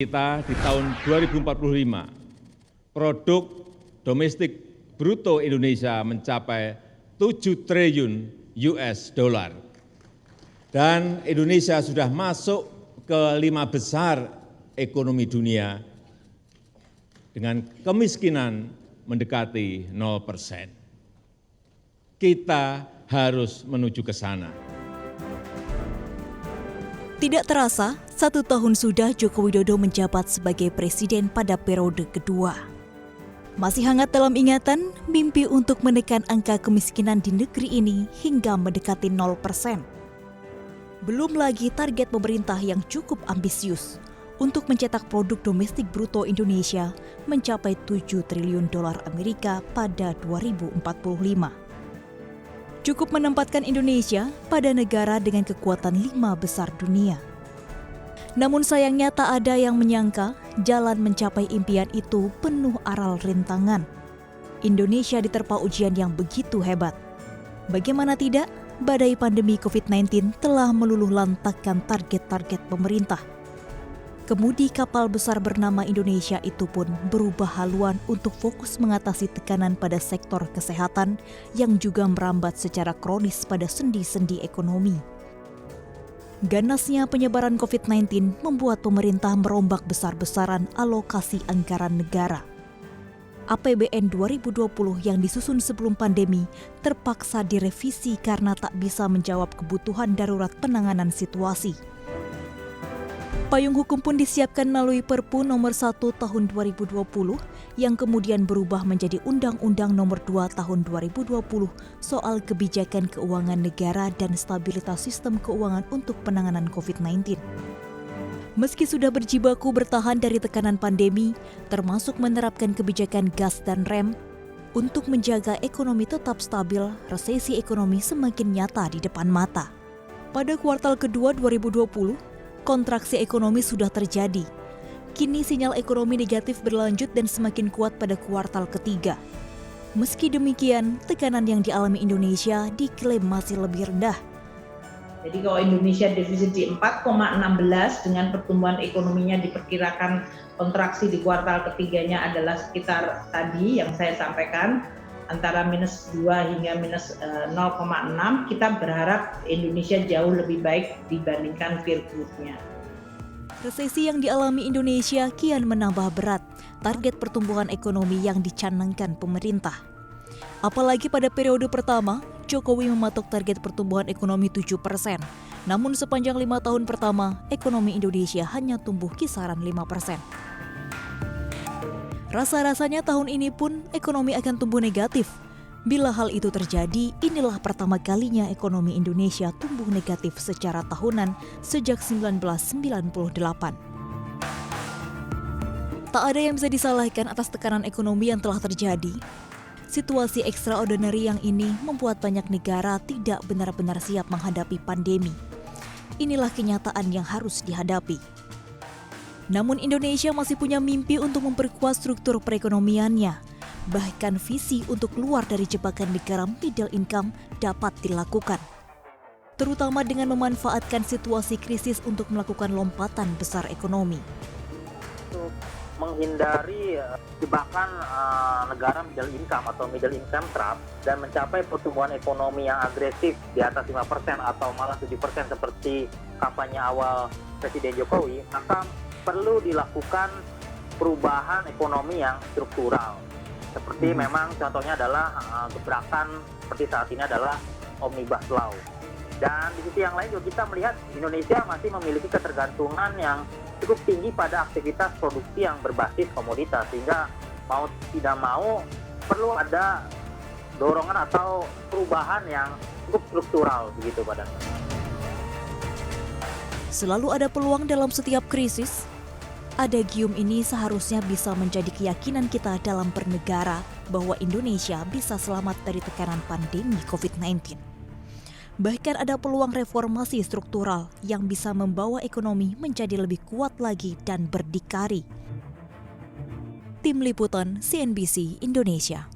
Kita di tahun 2045, produk domestik bruto Indonesia mencapai 7 triliun US dollar. Dan Indonesia sudah masuk ke 5 besar ekonomi dunia dengan kemiskinan mendekati 0%. Kita harus menuju ke sana. Tidak terasa, 1 tahun sudah Joko Widodo menjabat sebagai presiden pada periode kedua. Masih hangat dalam ingatan mimpi untuk menekan angka kemiskinan di negeri ini hingga mendekati 0%. Belum lagi target pemerintah yang cukup ambisius untuk mencetak produk domestik bruto Indonesia mencapai 7 triliun dolar Amerika pada 2045. Cukup menempatkan Indonesia pada negara dengan kekuatan 5 besar dunia. Namun sayangnya tak ada yang menyangka jalan mencapai impian itu penuh aral rintangan. Indonesia diterpa ujian yang begitu hebat. Bagaimana tidak, badai pandemi COVID-19 telah meluluh lantakkan target-target pemerintah. Kemudi kapal besar bernama Indonesia itu pun berubah haluan untuk fokus mengatasi tekanan pada sektor kesehatan yang juga merambat secara kronis pada sendi-sendi ekonomi. Ganasnya penyebaran COVID-19 membuat pemerintah merombak besar-besaran alokasi anggaran negara. APBN 2020 yang disusun sebelum pandemi terpaksa direvisi karena tak bisa menjawab kebutuhan darurat penanganan situasi. Payung hukum pun disiapkan melalui Perpu nomor 1 tahun 2020 yang kemudian berubah menjadi Undang-Undang nomor 2 tahun 2020 soal kebijakan keuangan negara dan stabilitas sistem keuangan untuk penanganan COVID-19. Meski sudah berjibaku bertahan dari tekanan pandemi, termasuk menerapkan kebijakan gas dan rem, untuk menjaga ekonomi tetap stabil, resesi ekonomi semakin nyata di depan mata. Pada kuartal kedua 2020, kontraksi ekonomi sudah terjadi. Kini sinyal ekonomi negatif berlanjut dan semakin kuat pada kuartal ketiga. Meski demikian, tekanan yang dialami Indonesia diklaim masih lebih rendah. Jadi kalau Indonesia defisit di 4,16 dengan pertumbuhan ekonominya diperkirakan kontraksi di kuartal ketiganya adalah sekitar tadi yang saya sampaikan, antara -2 hingga -0,6, kita berharap Indonesia jauh lebih baik dibandingkan peer group-nya. Resesi yang dialami Indonesia kian menambah berat target pertumbuhan ekonomi yang dicanangkan pemerintah. Apalagi pada periode pertama, Jokowi mematok target pertumbuhan ekonomi 7%. Namun sepanjang 5 tahun pertama, ekonomi Indonesia hanya tumbuh kisaran 5%. Rasa-rasanya tahun ini pun ekonomi akan tumbuh negatif. Bila hal itu terjadi, inilah pertama kalinya ekonomi Indonesia tumbuh negatif secara tahunan sejak 1998. Tak ada yang bisa disalahkan atas tekanan ekonomi yang telah terjadi. Situasi extraordinary yang ini membuat banyak negara tidak benar-benar siap menghadapi pandemi. Inilah kenyataan yang harus dihadapi. Namun Indonesia masih punya mimpi untuk memperkuat struktur perekonomiannya. Bahkan visi untuk keluar dari jebakan negara middle income dapat dilakukan. Terutama dengan memanfaatkan situasi krisis untuk melakukan lompatan besar ekonomi. Untuk menghindari jebakan negara middle income atau middle income trap dan mencapai pertumbuhan ekonomi yang agresif di atas 5% atau malah 7% seperti kampanye awal Presiden Jokowi, maka perlu dilakukan perubahan ekonomi yang struktural. Seperti memang contohnya adalah gebrakan seperti saat ini adalah Omnibus Law. Dan di sisi yang lain juga kita melihat Indonesia masih memiliki ketergantungan yang cukup tinggi pada aktivitas produksi yang berbasis komoditas. Sehingga mau tidak mau perlu ada dorongan atau perubahan yang cukup struktural begitu Pak Dan. Selalu ada peluang dalam setiap krisis. Adagium ini seharusnya bisa menjadi keyakinan kita dalam bernegara bahwa Indonesia bisa selamat dari tekanan pandemi COVID-19. Bahkan ada peluang reformasi struktural yang bisa membawa ekonomi menjadi lebih kuat lagi dan berdikari. Tim Liputan CNBC Indonesia.